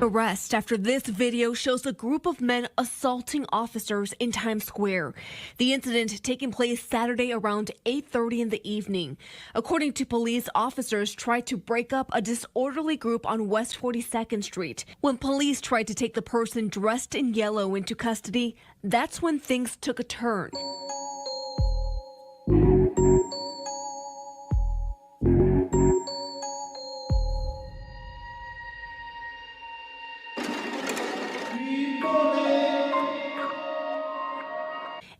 Arrest after this video shows a group of men assaulting officers in Times Square. The incident taking place Saturday around 8:30 in the evening. According to police, officers tried to break up a disorderly group on West 42nd Street. When police tried to take the person dressed in yellow into custody, that's when things took a turn.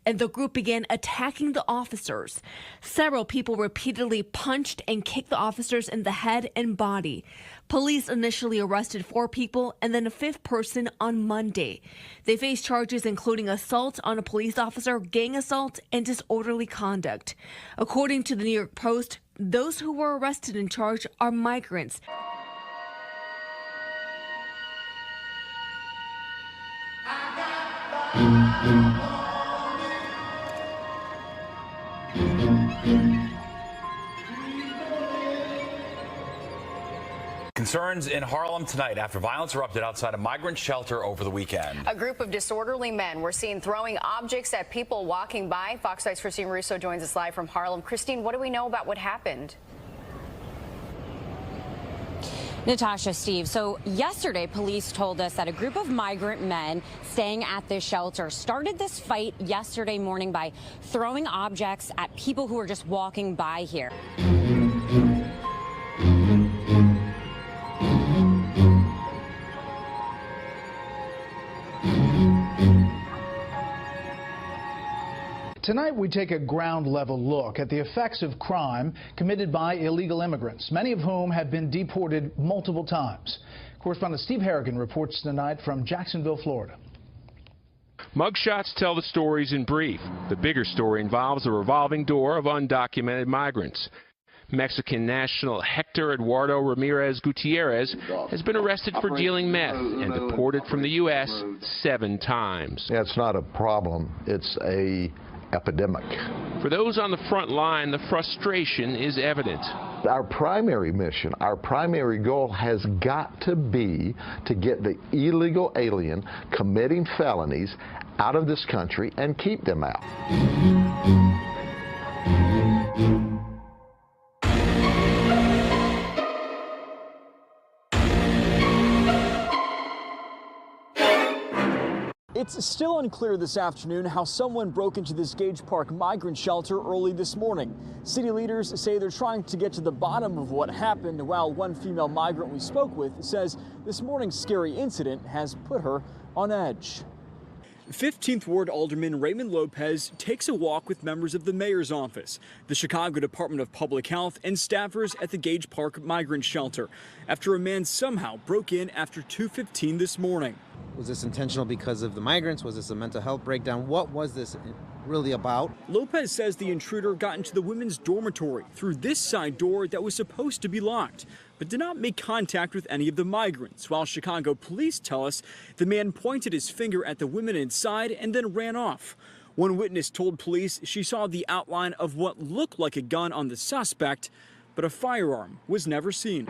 And the group began attacking the officers. Several people repeatedly punched and kicked the officers in the head and body. Police initially arrested 4 people and then a 5th person on Monday. They face charges including assault on a police officer, gang assault, and disorderly conduct. According to the New York Post, those who were arrested and charged are migrants. Concerns in Harlem tonight after violence erupted outside a migrant shelter over the weekend. A group of disorderly men were seen throwing objects at people walking by. Fox 9's Christine Russo joins us live from Harlem. Christine, what do we know about what happened? Natasha, Steve, so yesterday police told us that a group of migrant men staying at this shelter started this fight yesterday morning by throwing objects at people who were just walking by here. Tonight, we take a ground-level look at the effects of crime committed by illegal immigrants, many of whom have been deported multiple times. Correspondent Steve Harrigan reports tonight from Jacksonville, Florida. Mugshots tell the stories in brief. The bigger story involves a revolving door of undocumented migrants. Mexican national Hector Eduardo Ramirez Gutierrez has been arrested for dealing meth and deported from the U.S. 7 times. It's not a problem. It's a epidemic. For those on the front line, the frustration is evident. Our primary mission, our primary goal has got to be to get the illegal alien committing felonies out of this country and keep them out. It's still unclear this afternoon how someone broke into this Gage Park migrant shelter early this morning. City leaders say they're trying to get to the bottom of what happened, while one female migrant we spoke with says this morning's scary incident has put her on edge. 15th Ward Alderman Raymond Lopez takes a walk with members of the mayor's office, the Chicago Department of Public Health, and staffers at the Gage Park migrant shelter after a man somehow broke in after 2:15 this morning. Was this intentional because of the migrants? Was this a mental health breakdown? What was this really about? Lopez says the intruder got into the women's dormitory through this side door that was supposed to be locked, but did not make contact with any of the migrants, while Chicago police tell us the man pointed his finger at the women inside and then ran off. One witness told police she saw the outline of what looked like a gun on the suspect, but a firearm was never seen.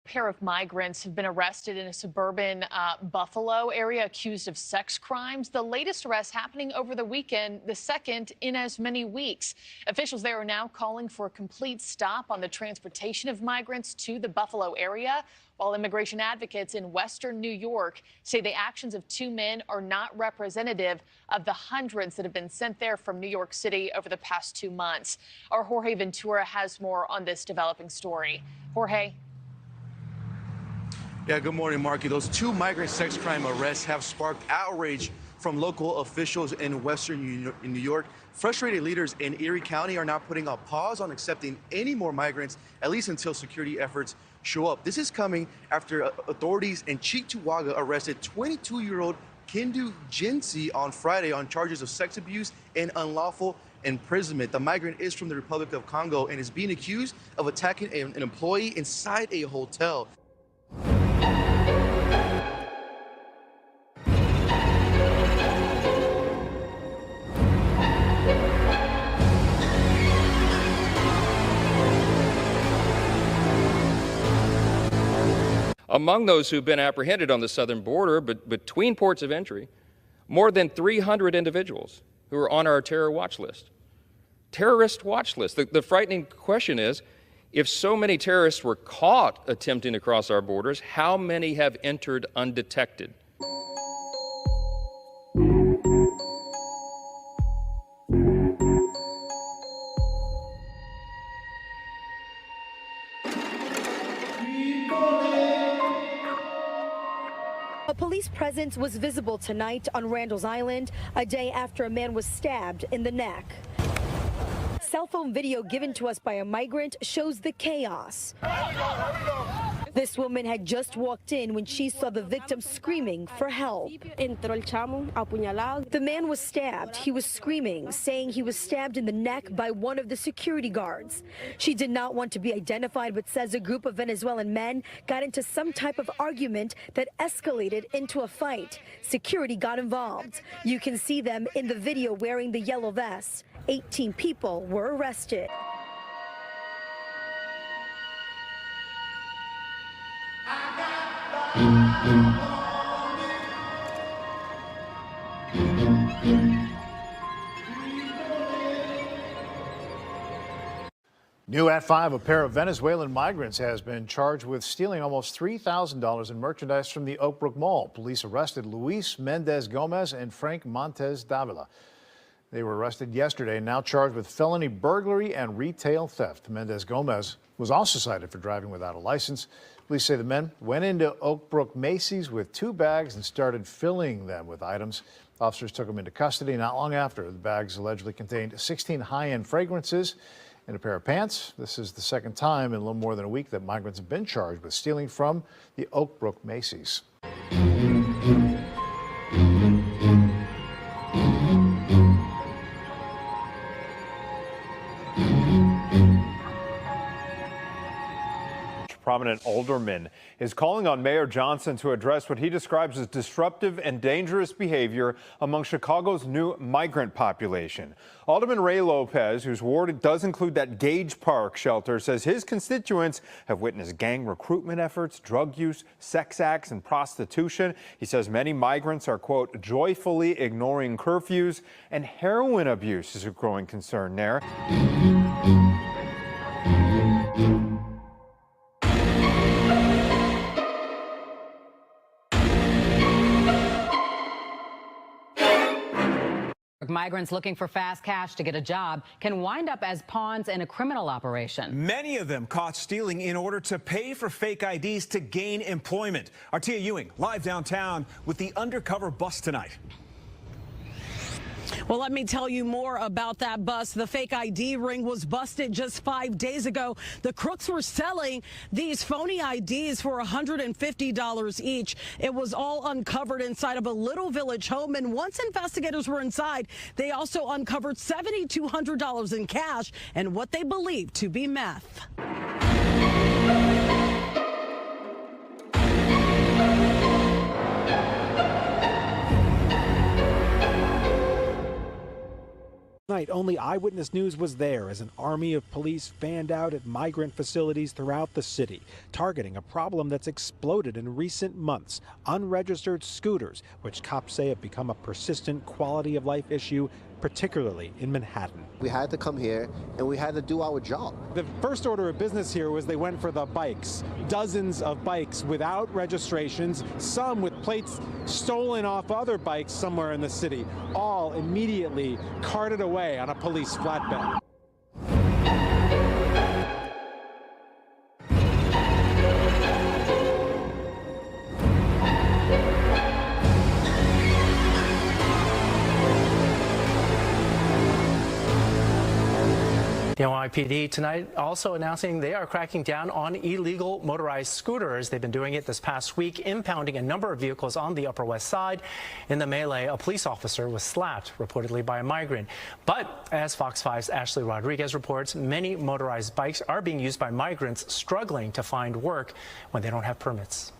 A pair of migrants have been arrested in a suburban Buffalo area accused of sex crimes. The latest arrest happening over the weekend, the second in as many weeks. Officials there are now calling for a complete stop on the transportation of migrants to the Buffalo area, while immigration advocates in Western New York say the actions of 2 men are not representative of the hundreds that have been sent there from New York City over the past 2 months. Our Jorge Ventura has more on this developing story. Jorge. Yeah, good morning, Marky. Those 2 migrant sex crime arrests have sparked outrage from local officials in Western New York. Frustrated leaders in Erie County are now putting a pause on accepting any more migrants, at least until security efforts show up. This is coming after authorities in Cheektowaga arrested 22-year-old Kindu Jinsi on Friday on charges of sex abuse and unlawful imprisonment. The migrant is from the Republic of Congo and is being accused of attacking an employee inside a hotel. Among those who've been apprehended on the southern border, but between ports of entry, more than 300 individuals who are on our terror watch list. Terrorist watch list. The frightening question is, if so many terrorists were caught attempting to cross our borders, how many have entered undetected? A police presence was visible tonight on Randall's Island, a day after a man was stabbed in the neck. Cell phone video given to us by a migrant shows the chaos. This woman had just walked in when she saw the victim screaming for help. The man was stabbed. He was screaming, saying he was stabbed in the neck by one of the security guards. She did not want to be identified, but says a group of Venezuelan men got into some type of argument that escalated into a fight. Security got involved. You can see them in the video wearing the yellow vests. 18 people were arrested. New at 5, a pair of Venezuelan migrants has been charged with stealing almost $3,000 in merchandise from the Oak Brook Mall. Police arrested Luis Mendez Gomez and Frank Montes Davila. They were arrested yesterday and now charged with felony burglary and retail theft. Mendez Gomez was also cited for driving without a license. Police say the men went into Oak Brook Macy's with 2 bags and started filling them with items. Officers took them into custody not long after. The bags allegedly contained 16 high-end fragrances and a pair of pants. This is the second time in a little more than a week that migrants have been charged with stealing from the Oak Brook Macy's. Prominent alderman is calling on Mayor Johnson to address what he describes as disruptive and dangerous behavior among Chicago's new migrant population. Alderman Ray Lopez, whose ward does include that Gage Park shelter, says his constituents have witnessed gang recruitment efforts, drug use, sex acts, and prostitution. He says many migrants are, quote, joyfully ignoring curfews, and heroin abuse is a growing concern there. Migrants looking for fast cash to get a job can wind up as pawns in a criminal operation. Many of them caught stealing in order to pay for fake IDs to gain employment. Artia Ewing live downtown with the undercover bust tonight. Well, let me tell you more about that bust. The fake ID ring was busted just 5 days ago. The crooks were selling these phony IDs for $150 each. It was all uncovered inside of a little village home. And once investigators were inside, they also uncovered $7,200 in cash and what they believed to be meth. Night, only Eyewitness News was there as an army of police fanned out at migrant facilities throughout the city, targeting a problem that's exploded in recent months: unregistered scooters, which cops say have become a persistent quality of life issue, particularly in Manhattan. We had to come here and we had to do our job. The first order of business here was they went for the bikes. Dozens of bikes without registrations, some with plates stolen off other bikes somewhere in the city, all immediately carted away on a police flatbed. The NYPD tonight also announcing they are cracking down on illegal motorized scooters. They've been doing it this past week, impounding a number of vehicles on the Upper West Side. In the melee, a police officer was slapped, reportedly by a migrant. But as Fox 5's Ashley Rodriguez reports, many motorized bikes are being used by migrants struggling to find work when they don't have permits.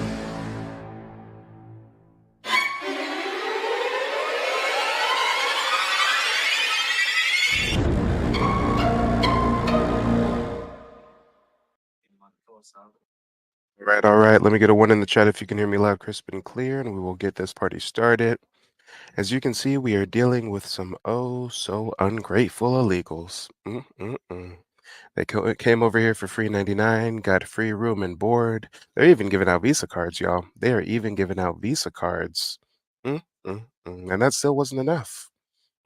All right. Let me get a one in the chat if you can hear me loud, crisp, and clear, and we will get this party started. As you can see, we are dealing with some oh so ungrateful illegals. They came over here for free 99, got free room and board. They're even giving out Visa cards, y'all. They are even giving out Visa cards. And that still wasn't enough.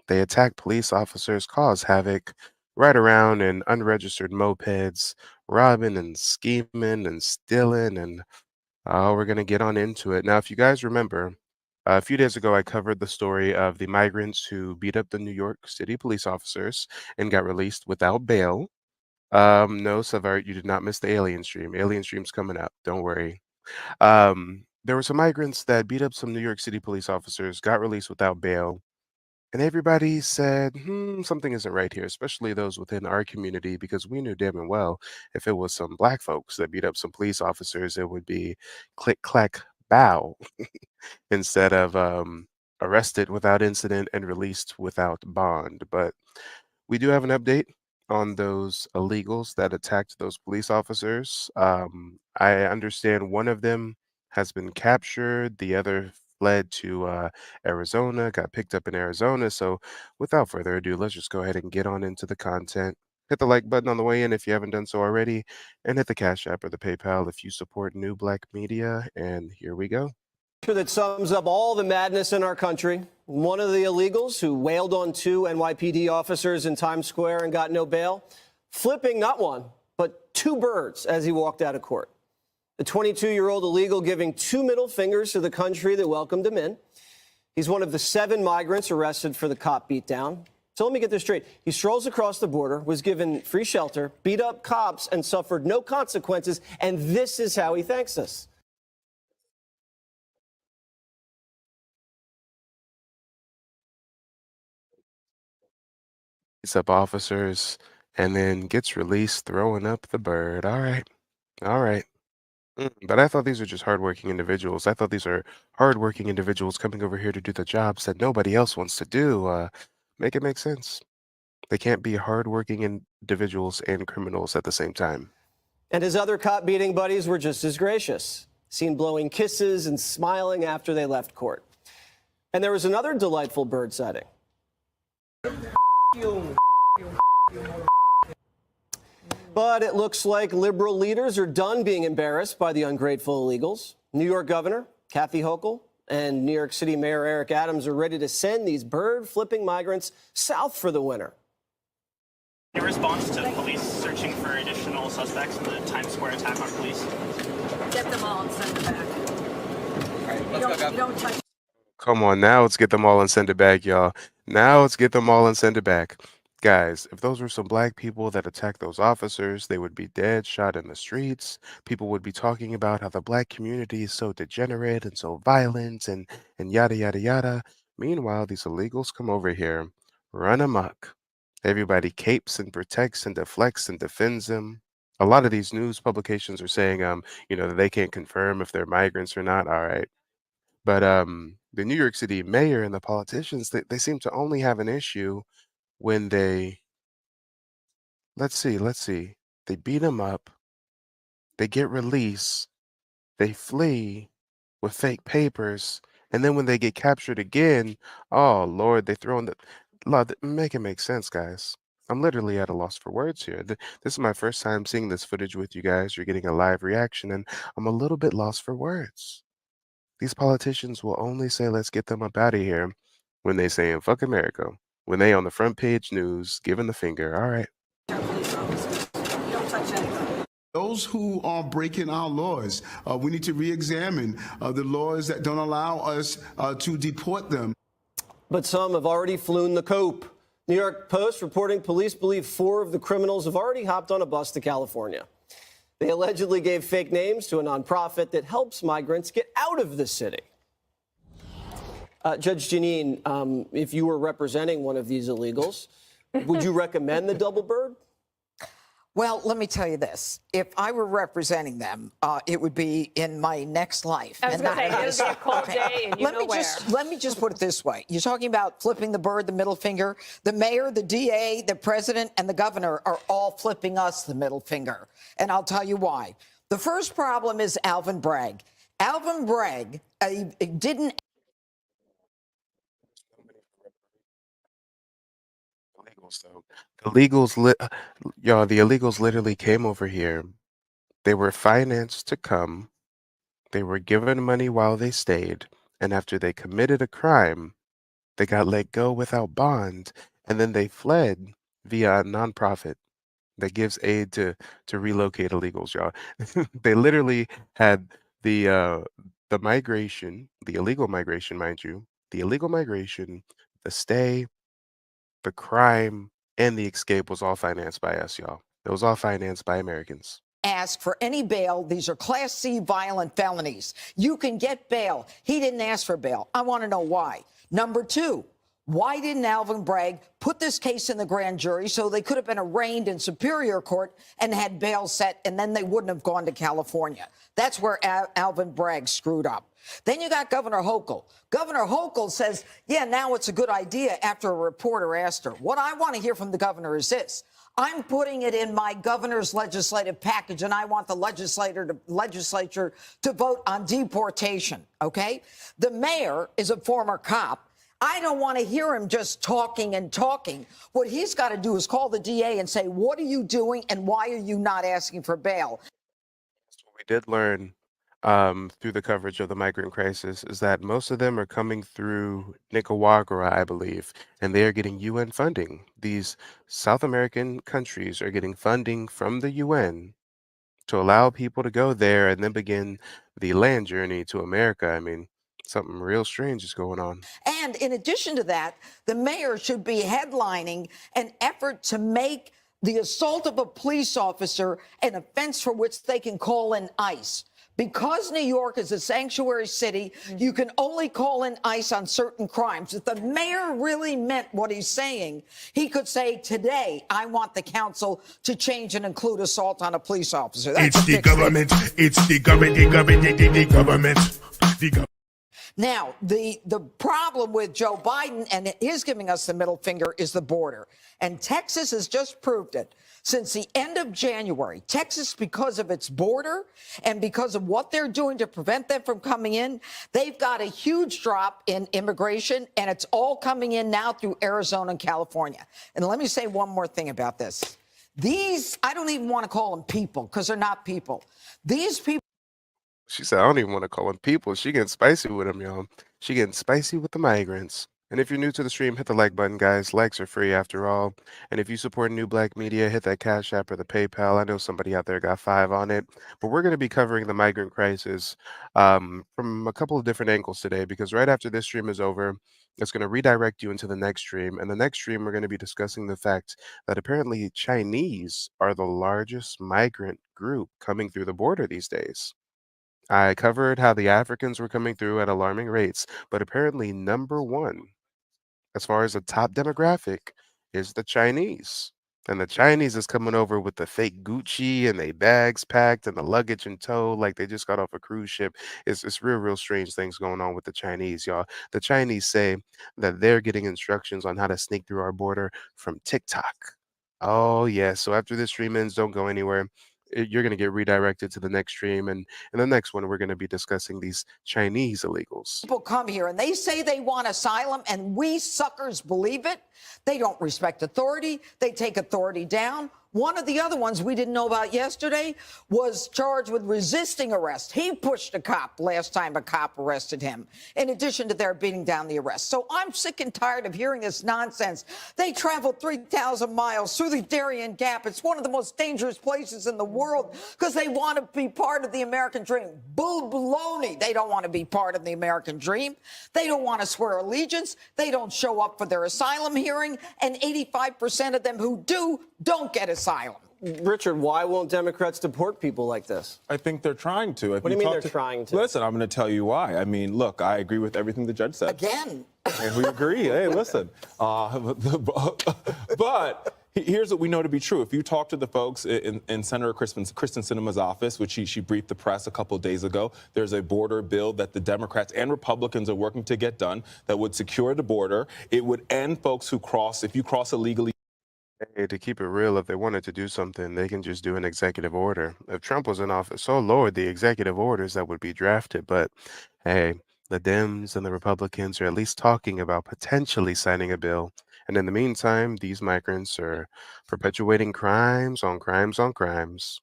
They attack police officers, cause havoc, ride around in unregistered mopeds, robbing and scheming and stealing, and we're going to get on into it. Now, if you guys remember, a few days ago, I covered the story of the migrants who beat up the New York City police officers and got released without bail. No, Savart, you did not miss the alien stream. Alien stream's coming up. Don't worry. There were some migrants that beat up some New York City police officers, got released without bail, and everybody said, something isn't right here, especially those within our community, because we knew damn and well if it was some black folks that beat up some police officers, it would be click, clack, bow, instead of arrested without incident and released without bond. But we do have an update on those illegals that attacked those police officers. I understand one of them has been captured, the other fled to Arizona, got picked up in Arizona. So without further ado, let's just go ahead and get on into the content. Hit the like button on the way in if you haven't done so already, and hit the Cash App or the PayPal if you support New Black Media. And here we go. That sums up all the madness in our country. One of the illegals who wailed on two NYPD officers in Times Square and got no bail, flipping not one, but two birds as he walked out of court. The 22-year-old illegal giving two middle fingers to the country that welcomed him in. He's one of the 7 migrants arrested for the cop beatdown. So let me get this straight. He strolls across the border, was given free shelter, beat up cops, and suffered no consequences. And this is how he thanks us. Beats up officers and then gets released throwing up the bird. All right. All right. But I thought these were just hardworking individuals. I thought these are hardworking individuals coming over here to do the jobs that nobody else wants to do. Make it make sense. They can't be hardworking individuals and criminals at the same time. And his other cop beating buddies were just as gracious, seen blowing kisses and smiling after they left court. And there was another delightful bird sighting. But it looks like liberal leaders are done being embarrassed by the ungrateful illegals. New York Governor Kathy Hochul and New York City Mayor Eric Adams are ready to send these bird-flipping migrants south for the winter. In response to police searching for additional suspects in the Times Square attack on police, get them all and send them back. All right, let's go. You don't touch. Come on, now let's get them all and send it back, y'all. Now let's get them all and send it back. Guys, if those were some black people that attacked those officers, they would be dead, shot in the streets. People would be talking about how the black community is so degenerate and so violent and yada, yada, yada. Meanwhile, these illegals come over here, run amok. Everybody capes and protects and deflects and defends them. A lot of these news publications are saying, that they can't confirm if they're migrants or not. All right. But the New York City mayor and the politicians, they seem to only have an issue when they, let's see, they beat them up, they get released, they flee with fake papers, and then when they get captured again, oh Lord, they throw in the, Lord, make it make sense, guys. I'm literally at a loss for words here. This is my first time seeing this footage with you guys. You're getting a live reaction, and I'm a little bit lost for words. These politicians will only say, let's get them up out of here when they saying, fuck America. When they on the front page news, giving the finger. All right. Those who are breaking our laws, we need to re-examine the laws that don't allow us to deport them. But some have already flown the coop. New York Post reporting police believe 4 of the criminals have already hopped on a bus to California. They allegedly gave fake names to a nonprofit that helps migrants get out of the city. Judge Janine, if you were representing one of these illegals, would you recommend the double bird? Well, let me tell you this. If I were representing them, it would be in my next life. I was going to say, it would be a cold day and you know where. Let me just put it this way. You're talking about flipping the bird, the middle finger. The mayor, the DA, the president, and the governor are all flipping us the middle finger. And I'll tell you why. The first problem is Alvin Bragg. Alvin Bragg didn't. Y'all, the illegals literally came over here. They were financed to come. They were given money while they stayed, and after they committed a crime, they got let go without bond, and then they fled via a nonprofit that gives aid to relocate illegals, y'all. They literally had the migration, the illegal migration, mind you, the illegal migration, the stay, the crime, and the escape was all financed by us, y'all. It was all financed by Americans. Ask for any bail. These are Class C violent felonies. You can get bail. He didn't ask for bail. I want to know why. Number two, why didn't Alvin Bragg put this case in the grand jury so they could have been arraigned in Superior Court and had bail set, and then they wouldn't have gone to California? That's where Alvin Bragg screwed up. Then you got Governor Hochul. Governor Hochul says, yeah, now it's a good idea after a reporter asked her. What I want to hear from the governor is this. I'm putting it in my governor's legislative package, and I want the legislature to vote on deportation, okay? The mayor is a former cop. I don't want to hear him just talking and talking. What he's got to do is call the DA and say, what are you doing, and why are you not asking for bail? What we did learn through the coverage of the migrant crisis is that most of them are coming through Nicaragua, I believe, and they are getting UN funding. These South American countries are getting funding from the UN to allow people to go there and then begin the land journey to America. I mean, something real strange is going on. And in addition to that, the mayor should be headlining an effort to make the assault of a police officer an offense for which they can call in ICE. Because New York is a sanctuary city, you can only call in ICE on certain crimes. If the mayor really meant what he's saying, he could say, today, I want the council to change and include assault on a police officer. That's it's the government. It's the government. The government. Now, the problem with Joe Biden, and it is giving us the middle finger, is the border. And Texas has just proved it. Since the end of January, Texas, because of its border and because of what they're doing to prevent them from coming in, they've got a huge drop in immigration, and it's all coming in now through Arizona and California. And let me say one more thing about this. These, I don't even want to call them people because they're not people. These people. She said, I don't even want to call them people. She getting spicy with them, y'all. She getting spicy with the migrants. And if you're new to the stream, hit the like button, guys. Likes are free after all. And if you support New Black Media, hit that Cash App or the PayPal. I know somebody out there got 5 on it. But we're going to be covering the migrant crisis from a couple of different angles today, because right after this stream is over, it's going to redirect you into the next stream. And the next stream, we're going to be discussing the fact that apparently Chinese are the largest migrant group coming through the border these days. I covered how the Africans were coming through at alarming rates, but apparently number one, as far as the top demographic, is the Chinese. And the Chinese is coming over with the fake Gucci and their bags packed and the luggage in tow like they just got off a cruise ship. It's real strange things going on with the Chinese, y'all. The Chinese say that they're getting instructions on how to sneak through our border from TikTok. Oh, yeah. So after this stream ends, don't go anywhere. You're going to get redirected to the next stream. And in the next one, we're going to be discussing these Chinese illegals. People come here and they say they want asylum, and we suckers believe it. They don't respect authority. They take authority down. One of the other ones we didn't know about yesterday was charged with resisting arrest. He pushed a cop last time a cop arrested him, in addition to their beating down the arrest. So I'm sick and tired of hearing this nonsense. They traveled 3,000 miles through the Darien Gap. It's one of the most dangerous places in the world because they want to be part of the American dream. Baloney. They don't want to be part of the American dream. They don't want to swear allegiance. They don't show up for their asylum hearing. And 85% of them who do don't get asylum. Richard, why won't Democrats deport people like this? I think they're trying to. What do you mean they're trying to? Listen, I'm going to tell you why. I mean, look, I agree with everything the judge said. Again. And we agree. Hey, listen. But here's what we know to be true. If you talk to the folks in Senator Kristen Sinema's office, which she briefed the press a couple of days ago, there's a border bill that the Democrats and Republicans are working to get done that would secure the border. It would end folks who cross, if you cross illegally, Hey, to keep it real, if they wanted to do something, they can just do an executive order. If Trump was in office, so Lord, the executive orders that would be drafted. But hey, the Dems and the Republicans are at least talking about potentially signing a bill. And in the meantime, these migrants are perpetuating crimes on crimes on crimes.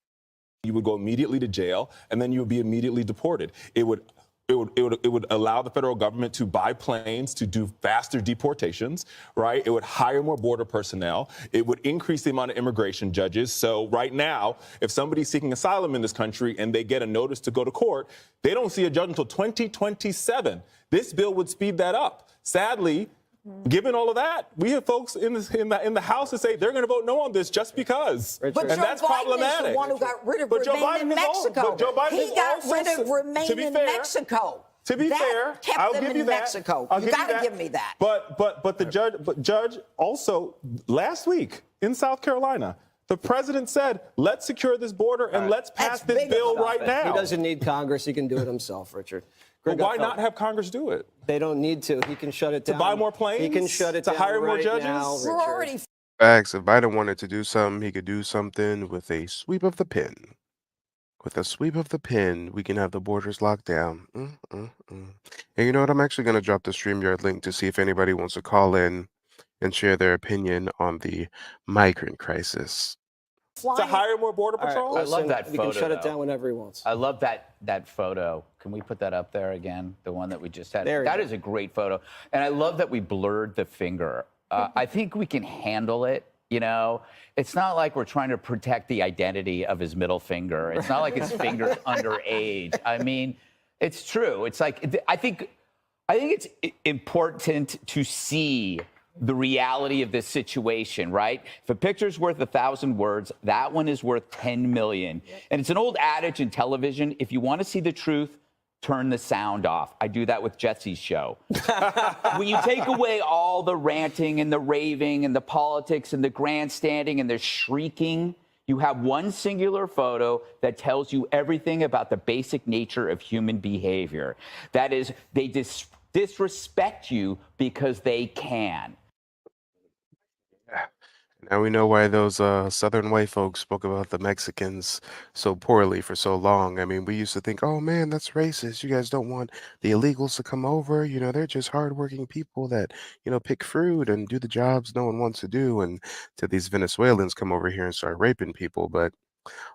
You would go immediately to jail, and then you would be immediately deported. It would allow the federal government to buy planes to do faster deportations, right? It would hire more border personnel. It would increase the amount of immigration judges. So right now, if somebody's seeking asylum in this country and they get a notice to go to court, they don't see a judge until 2027. This bill would speed that up. Sadly, given all of that, we have folks in the House that say they're going to vote no on this just because. But and Joe that's Biden problematic. is the one who got rid of But Joe Remain in Biden is also- Mexico. but Joe Biden He is got also- rid of to Remain be in fair- Mexico. To be that fair, kept I'll them give in you that. Mexico. I'll You give got to that. give me that. But the judge also last week in South Carolina, the president said, "Let's secure this border and let's pass this bill right now." He doesn't need Congress. He can do it himself, Richard. But Greg why not have Congress do it? They don't need to. He can shut it down. To buy more planes? He can shut it To down hire more right judges? now, We're Richard. already Facts. If Biden wanted to do something, he could do something with a sweep of the pen. With a sweep of the pen, we can have the borders locked down. And you know what? I'm actually going to drop the StreamYard link to see if anybody wants to call in and share their opinion on the migrant crisis. To hire more border All right, patrol? listen, I love that He photo. can shut it though. down whenever he wants. I love that photo. Can we put that up there again? The one that we just had. There you That go. is a great photo, and I love that we blurred the finger. I think we can handle it. You know, it's not like we're trying to protect the identity of his middle finger. It's not like his finger's underage. I mean, it's true. It's like I think it's important to see the reality of this situation, right? If a picture's worth 1,000 words, that one is worth 10 million. And it's an old adage in television: if you want to see the truth, turn the sound off. I do that with Jesse's show. When you take away all the ranting and the raving and the politics and the grandstanding and the shrieking, you have one singular photo that tells you everything about the basic nature of human behavior. That is, they disrespect you because they can. Now we know why those Southern white folks spoke about the Mexicans so poorly for so long. I mean, we used to think, oh man, that's racist. You guys don't want the illegals to come over. You know, they're just hardworking people that, pick fruit and do the jobs no one wants to do. And to these Venezuelans come over here and start raping people. But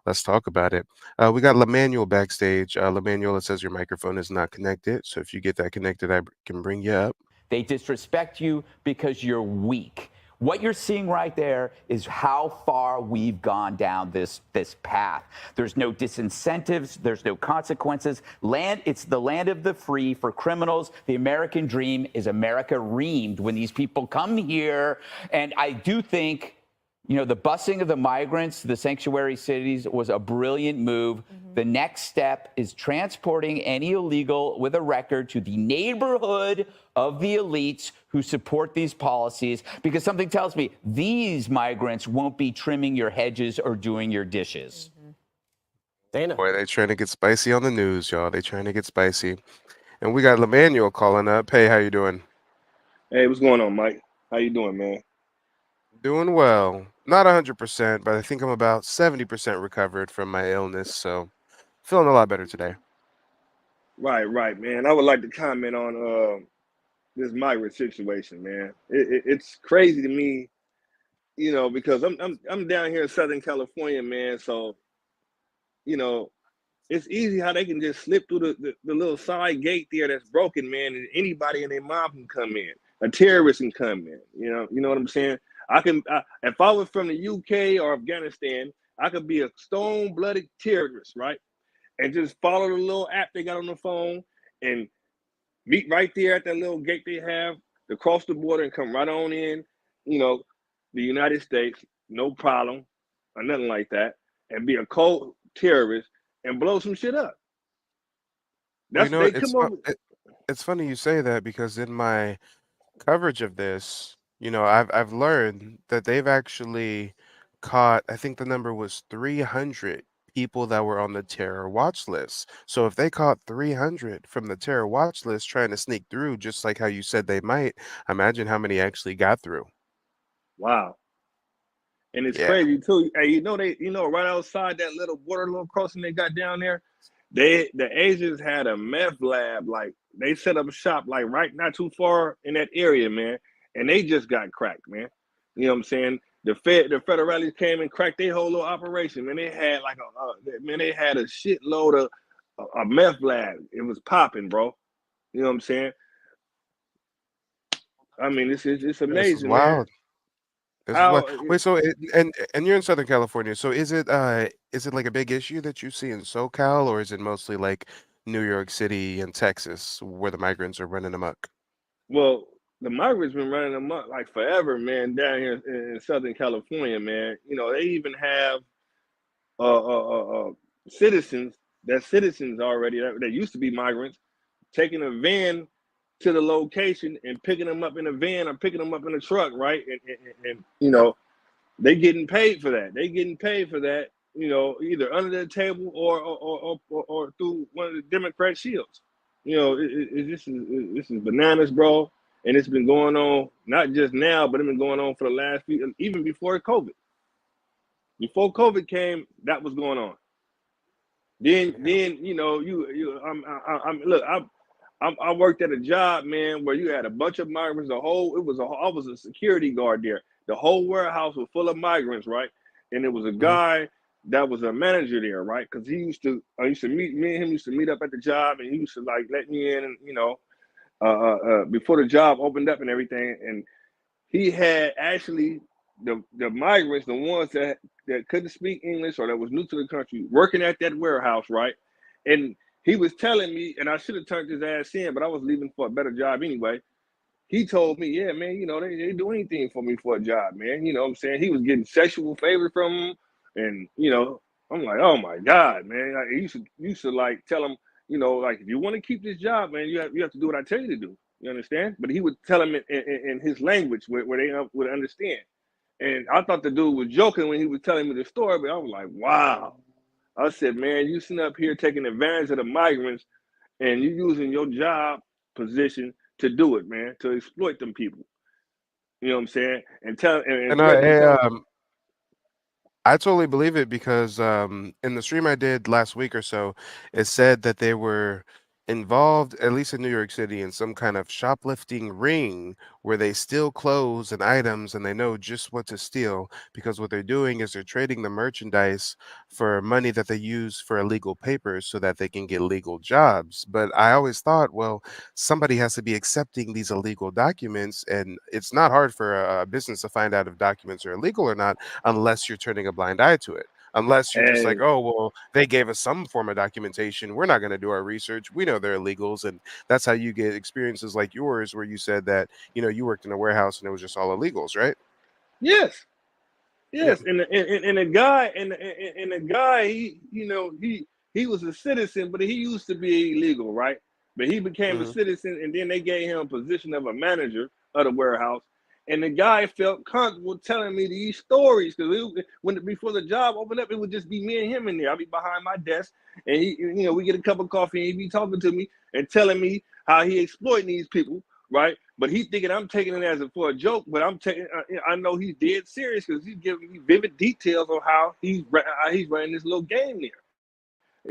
let's talk about it. We got Lemanuel backstage. Lemanuel, it says your microphone is not connected. So if you get that connected, I can bring you up. They disrespect you because you're weak. What you're seeing right there is how far we've gone down this path. There's no disincentives. There's no consequences. It's the land of the free for criminals. The American dream is America reamed when these people come here. And I do think, the busing of the migrants to the sanctuary cities was a brilliant move. The next step is transporting any illegal with a record to the neighborhood of the elites who support these policies, because something tells me these migrants won't be trimming your hedges or doing your dishes. Dana. Boy, they trying to get spicy on the news, y'all. They trying to get spicy. And we got Lemanuel calling up. Hey, how you doing? Hey, what's going on, Mike? How you doing, man? Doing well. Not 100%, but I think I'm about 70% recovered from my illness, so feeling a lot better today. Right, man. I would like to comment on this migrant situation, man. It's crazy to me, because I'm down here in Southern California, man. So, it's easy how they can just slip through the little side gate there that's broken, man, and anybody and their mom can come in. A terrorist can come in. You know what I'm saying? If I was from the UK or Afghanistan, I could be a stone-blooded terrorist, right? And just follow the little app they got on the phone and meet right there at that little gate they have to cross the border and come right on in, the United States, no problem, or nothing like that, and be a cold terrorist and blow some shit up. Well, That's it's funny you say that, because in my coverage of this, I've learned that they've actually caught, I think the number was 300 people that were on the terror watch list. So if they caught 300 from the terror watch list trying to sneak through, just like how you said they might, imagine how many actually got through. Wow. And it's Yeah. crazy too. Hey, right outside that little border, little crossing they got down there, the Asians had a meth lab. Like they set up shop like right not too far in that area, man. And they just got cracked, man. You know what I'm saying? The federales came and cracked their whole little operation, man. They had like they had a shitload of a meth lab. It was popping, bro. You know what I'm saying? I mean, it's This is amazing, man. wild. This is wild. How Wait, so and you're in Southern California. So is it like a big issue that you see in SoCal, or is it mostly like New York City and Texas where the migrants are running amok? well, the migrants been running them up like forever, man, down here in Southern California, man. They even have citizens already that used to be migrants taking a van to the location and picking them up in a van or picking them up in a truck, right? And they getting paid for that. They getting paid for that, either under the table or through one of the Democrat shields. This is bananas, bro. And it's been going on not just now, but it's been going on for the last few, even before COVID. Before COVID came, that was going on. Then I worked at a job, man, where you had a bunch of migrants. I was a security guard there. The whole warehouse was full of migrants, right? And it was a guy that was a manager there, right? Because me and him used to meet up at the job, and he used to like let me in, and before the job opened up and everything. And he had actually the migrants, the ones that couldn't speak English or that was new to the country, working at that warehouse, right? And he was telling me, and I should have turned his ass in, but I was leaving for a better job anyway. He told me, yeah, man, they do anything for me for a job, man. You know what I'm saying? He was getting sexual favors from him. And, I'm like, oh my God, man. Like, you should like tell him, like if you want to keep this job, man, you have to do what I tell you to do. You understand? But he would tell him in his language where they would understand. And I thought the dude was joking when he was telling me the story, but I was like, wow. I said, man, you sitting up here taking advantage of the migrants and you using your job position to do it, man, to exploit them people. You know what I'm saying? And And threaten to tell. I totally believe it because in the stream I did last week or so, it said that they were involved, at least in New York City, in some kind of shoplifting ring where they steal clothes and items and they know just what to steal because what they're doing is they're trading the merchandise for money that they use for illegal papers so that they can get legal jobs. But I always thought, well, somebody has to be accepting these illegal documents, and it's not hard for a business to find out if documents are illegal or not unless you're turning a blind eye to it. Unless you're just like, And oh, well, they gave us some form of documentation. We're not going to do our research. We know they're illegals. And that's how you get experiences like yours, where you said that, you worked in a warehouse and it was just all illegals, right? yes, Yeah. and the guy, he was a citizen, but he used to be illegal, right? But he became a hmm citizen, and then they gave him a position of a manager of the warehouse. And the guy felt comfortable telling me these stories because before the job opened up, it would just be me and him in there. I'd be behind my desk, and we get a cup of coffee, and he'd be talking to me and telling me how he exploiting these people, right? But he thinking I'm taking it for a joke, but I know he's dead serious because he's giving me vivid details on how he's running this little game there,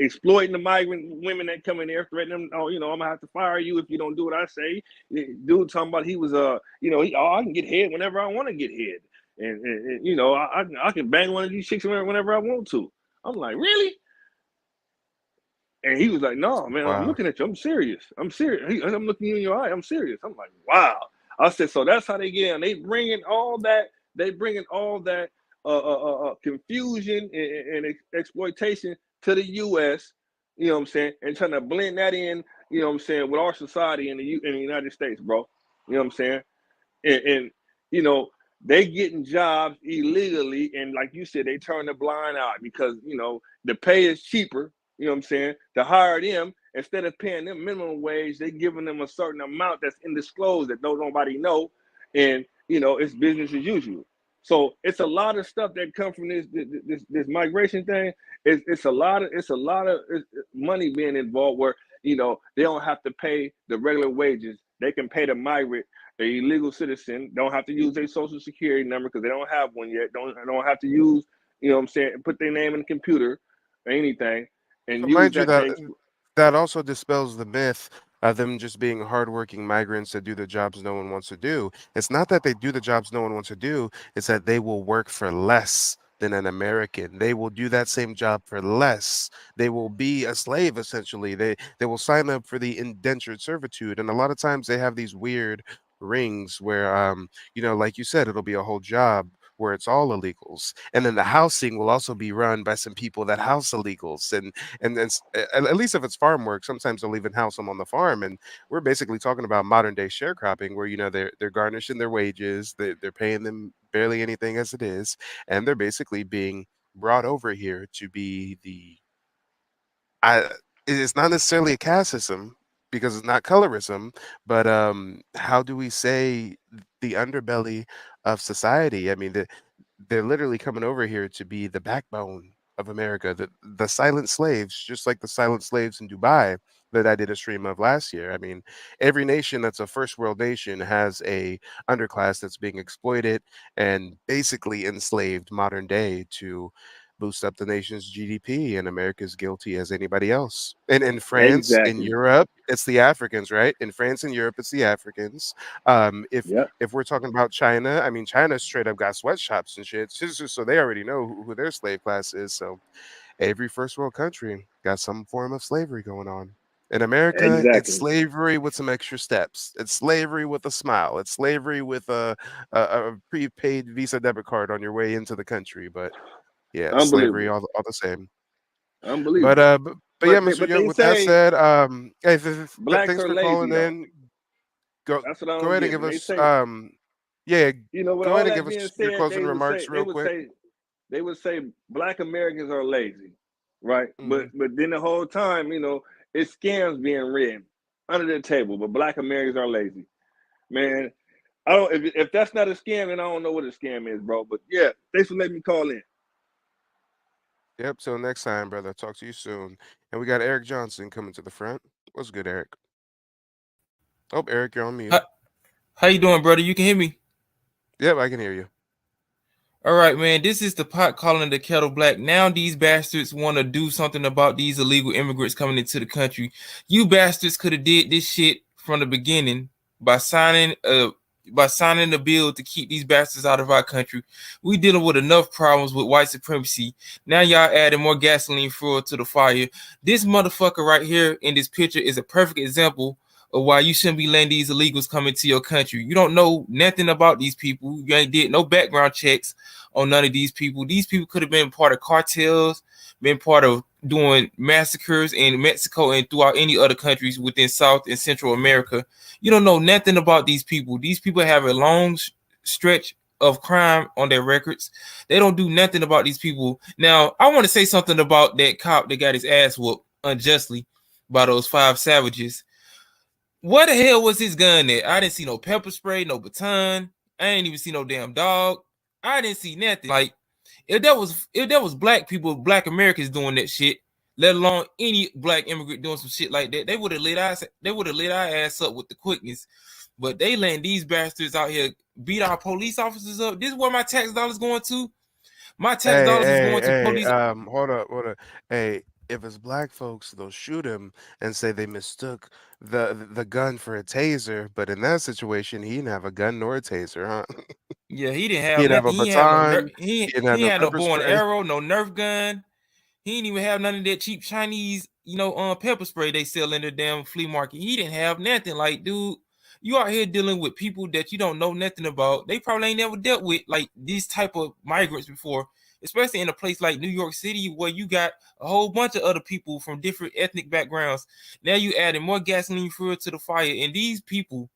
exploiting the migrant women that come in there, threatening them. Oh, I'm gonna have to fire you if you don't do what I say. Dude talking about he was I can get head whenever I want to get head, and I can bang one of these chicks whenever I want to. I'm like, really? And he was like, no, man, I'm Wow. looking at you. I'm serious. I'm serious. I'm looking you in your eye. I'm serious. I'm like, wow. I said, so that's how they get in. They bringing all that. Confusion and exploitation to the U.S. You know what I'm saying, and trying to blend that in. You know what I'm saying, with our society in the United States, bro. You know what I'm saying, and they getting jobs illegally, and like you said, they turn a blind eye because the pay is cheaper. You know what I'm saying, to hire them instead of paying them minimum wage, they giving them a certain amount that's undisclosed that nobody know, and it's business as usual. So it's a lot of stuff that come from this migration thing. It's a lot of money being involved where they don't have to pay the regular wages. They can pay the migrant an illegal citizen don't have to use their social security number because they don't have one yet. Don't have to use, you know what I'm saying, put their name in the computer or anything and But use mind you, that that thing. that also dispels the myth of them just being hardworking migrants that do the jobs no one wants to do. It's not that they do the jobs no one wants to do, it's that they will work for less than an American. They will do that same job for less. They will be a slave essentially. They will sign up for the indentured servitude. And a lot of times they have these weird rings where like you said, it'll be a whole job where it's all illegals. And then the housing will also be run by some people that house illegals. And then at least if it's farm work, sometimes they'll even house them on the farm. And we're basically talking about modern day sharecropping, where they're garnishing their wages, they're paying them barely anything as it is, and they're basically being brought over here to be I it's not necessarily a casteism because it's not colorism, but how do we say the underbelly of society? I mean, they're literally coming over here to be the backbone of America, the silent slaves, just like the silent slaves in Dubai that I did a stream of last year. I mean, every nation that's a first world nation has a underclass that's being exploited and basically enslaved modern day to boost up the nation's GDP, and America's guilty as anybody else. And in France, in Exactly. Europe, it's the Africans, right? In France and Europe, it's the Africans. If Yep. if we're talking about China, I mean, China straight up got sweatshops and shit, so they already know who their slave class is. So every first world country got some form of slavery going on. In America, it's Exactly. slavery with some extra steps. It's slavery with a smile. It's slavery with a prepaid Visa debit card on your way into the country. But yeah, slavery Unbelievable. all the same. But Unbelievable. yeah, But Mr. Young, they with that say said, hey, blacks thanks are for calling lazy though. in. Go That's what I go don't ahead and get. give When they us say, yeah, you know, with go all ahead and that give being us your said, closing remarks real quick. they would say black Americans are lazy, right? Mhm. But then the whole time, you know, it's scams being written under the table. But black Americans are lazy, man. I don't. If that's not a scam, then I don't know what a scam is, bro. But yeah, thanks for letting me call in. Yep, till next time, brother. Talk to you soon. And we got Eric Johnson coming to the front. What's good, Eric? Oh, Eric, you're on mute. How you doing, brother? You can hear me? Yep, I can hear you. All right, man. This is the pot calling the kettle black. Now these bastards want to do something about these illegal immigrants coming into the country. You bastards could have did this shit from the beginning by signing the bill to keep these bastards out of our country. We dealing with enough problems with white supremacy. Now y'all adding more gasoline fuel to the fire. This motherfucker right here in this picture is a perfect example of why you shouldn't be letting these illegals come into your country. You don't know nothing about these people. You ain't did no background checks on none of these people. These people could have been part of cartels, been part of doing massacres in Mexico and throughout any other countries within South and Central America. You don't know nothing about these people. These people have a long stretch of crime on their records. They don't do nothing about these people. Now, I want to say something about that cop that got his ass whooped unjustly by those 5 savages. What the hell was his gun at? I didn't see no pepper spray, no baton. I ain't even see no damn dog. I didn't see nothing. Like if that was black people, black Americans doing that shit, let alone any black immigrant doing some shit like that, they would have lit our ass up with the quickness. But they letting these bastards out here beat our police officers up. This is where my tax dollars going to. My tax Hey, dollars is hey, going to hey, police. hold up. Hey, if it's black folks, they'll shoot him and say they mistook the gun for a taser, but in that situation, he didn't have a gun nor a taser, huh? Yeah, he didn't He have didn't have nothing. a He ain't have no baton. He didn't have he no had no pepper bow and spray. arrow, no Nerf gun. He didn't even have none of that cheap Chinese, pepper spray they sell in the damn flea market. He didn't have nothing. Like, dude, you out here dealing with people that you don't know nothing about. They probably ain't never dealt with like these type of migrants before, especially in a place like New York City where you got a whole bunch of other people from different ethnic backgrounds. Now you adding more gasoline fuel to the fire, and these people,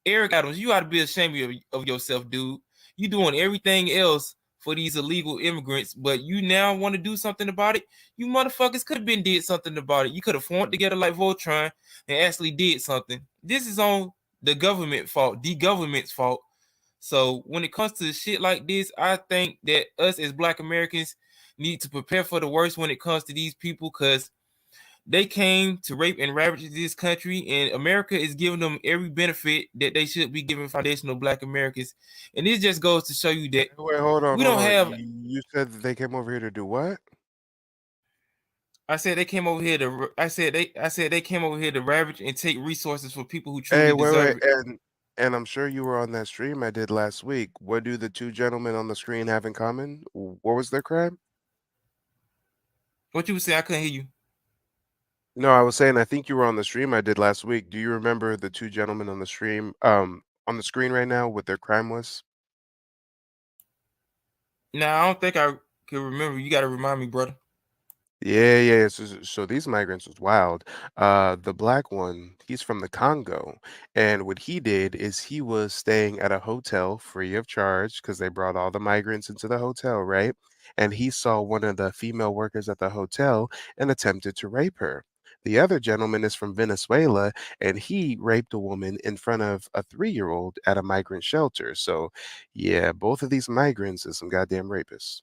Eric Adams, you ought to be ashamed of yourself, dude. You doing everything else for these illegal immigrants, but you now want to do something about it. You motherfuckers could have been did something about it. You could have formed together like Voltron and actually did something. This is on the government's fault. So when it comes to shit like this, I think that us as Black Americans need to prepare for the worst when it comes to these people, because They came to rape and ravage this country, and America is giving them every benefit that they should be giving foundational Black Americans. And this just goes to show you that Wait, hold on, we hold don't on. have. You said that they came over here to do what? I said they came over here to. I said they came over here to ravage and take resources for people who Hey, truly wait, deserve wait, it. and I'm sure you were on that stream I did last week. What do the two gentlemen on the screen have in common? What was their crime? What you were saying? I couldn't hear you. No, I was saying I think you were on the stream I did last week. Do you remember the two gentlemen on the stream, on the screen right now, what their crime was? Now I don't think I can remember. You got to remind me, brother. Yeah, yeah. So these migrants was wild. The black one, he's from the Congo, and what he did is he was staying at a hotel free of charge because they brought all the migrants into the hotel, right? And he saw one of the female workers at the hotel and attempted to rape her. The other gentleman is from Venezuela, and he raped a woman in front of a 3-year-old at a migrant shelter. So, yeah, both of these migrants is some goddamn rapists.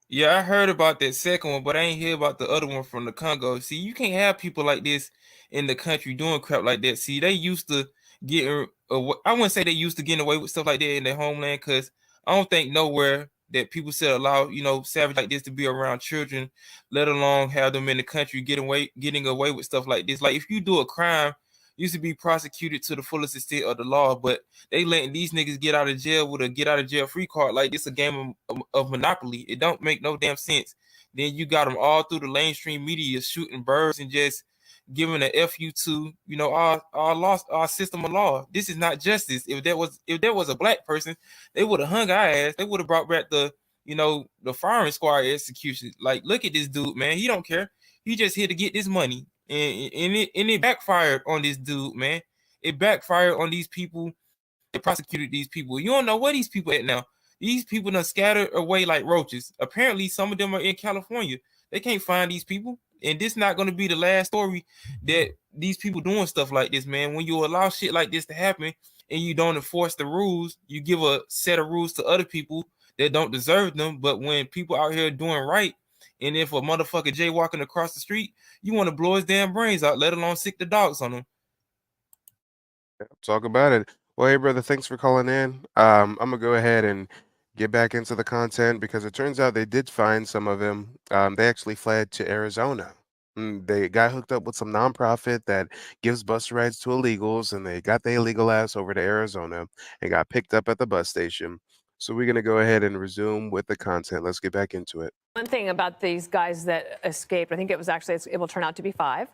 Yeah, I heard about that second one, but I ain't hear about the other one from the Congo. See, you can't have people like this in the country doing crap like that. See, they used to getting, I wouldn't say they used to getting away with stuff like that in their homeland, because I don't think nowhere that people should allow, savage like this to be around children, let alone have them in the country getting away with stuff like this. Like, if you do a crime, you should be prosecuted to the fullest extent of the law, but they letting these niggas get out of jail with a get out of jail free card like this a game of Monopoly. It don't make no damn sense. Then you got them all through the mainstream media shooting birds and just giving an FU to our system of law. This is not justice. If there was a black person, they would have hung our ass. They would have brought back the firing squad execution. Like, look at this dude, man. He don't care. He just here to get this money. And it backfired on this dude, man. It backfired on these people. They prosecuted these people. You don't know where these people at now. These people done scattered away like roaches. Apparently, some of them are in California. They can't find these people. And this not going to be the last story that these people doing stuff like this, man. When you allow shit like this to happen and you don't enforce the rules, you give a set of rules to other people that don't deserve them. But when people out here doing right, and if a motherfucker jaywalking across the street, you want to blow his damn brains out, let alone sick the dogs on him. Talk about it. Well, hey, brother, thanks for calling in. I'm gonna go ahead and get back into the content because it turns out they did find some of them. They actually fled to Arizona. They got hooked up with some nonprofit that gives bus rides to illegals, and they got the illegal ass over to Arizona and got picked up at the bus station. So we're gonna go ahead and resume with the content. Let's get back into it. One thing about these guys that escaped, I think it will turn out to be 5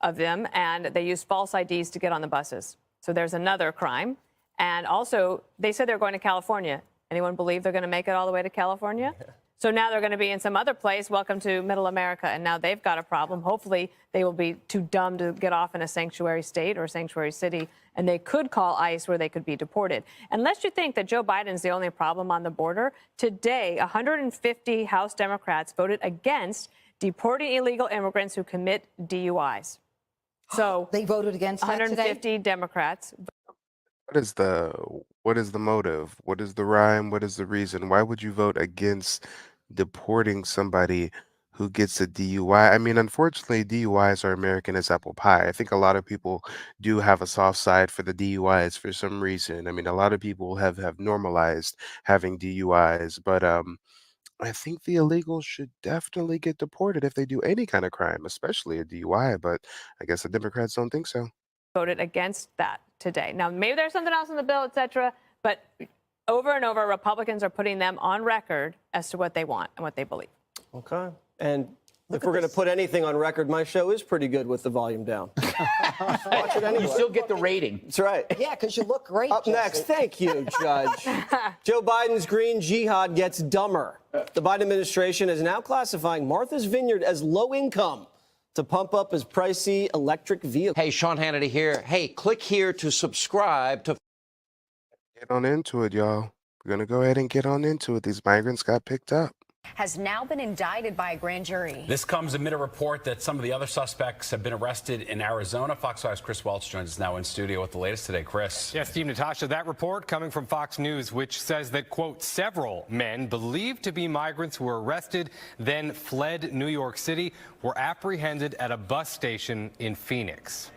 of them, and they used false IDs to get on the buses. So there's another crime. And also, they said they're going to California. Anyone believe they're going to make it all the way to California? Yeah. So now they're going to be in some other place. Welcome to Middle America. And now they've got a problem. Hopefully, they will be too dumb to get off in a sanctuary state or a sanctuary city. And they could call ICE where they could be deported. Unless you think that Joe Biden's the only problem on the border, today, 150 House Democrats voted against deporting illegal immigrants who commit DUIs. So they voted against 150 today? Democrats. What is the motive? What is the rhyme? What is the reason? Why would you vote against deporting somebody who gets a DUI? I mean, unfortunately, DUIs are American as apple pie. I think a lot of people do have a soft side for the DUIs for some reason. I mean, a lot of people have normalized having DUIs, but I think the illegals should definitely get deported if they do any kind of crime, especially a DUI, but I guess the Democrats don't think so. Voted against that today. Now, maybe there's something else in the bill, et cetera, but over and over, Republicans are putting them on record as to what they want and what they believe. Okay. And if we're going to put anything on record, my show is pretty good with the volume down. Watch it anyway. You still get the rating. That's right. Yeah, because you look great. Up next, thank you, Judge. Joe Biden's green jihad gets dumber. The Biden administration is now classifying Martha's Vineyard as low income to pump up his pricey electric vehicle. Hey, Sean Hannity here. Hey, click here to subscribe to... Get on into it, y'all. We're going to go ahead and get on into it. These migrants got picked up. has now been indicted by a grand jury. This comes amid a report that some of the other suspects have been arrested in Arizona. Fox 5's Chris Welch joins us now in studio with the latest today. Chris. Yes, Steve, Natasha, that report coming from Fox News, which says that, quote, several men believed to be migrants who were arrested, then fled New York City, were apprehended at a bus station in Phoenix.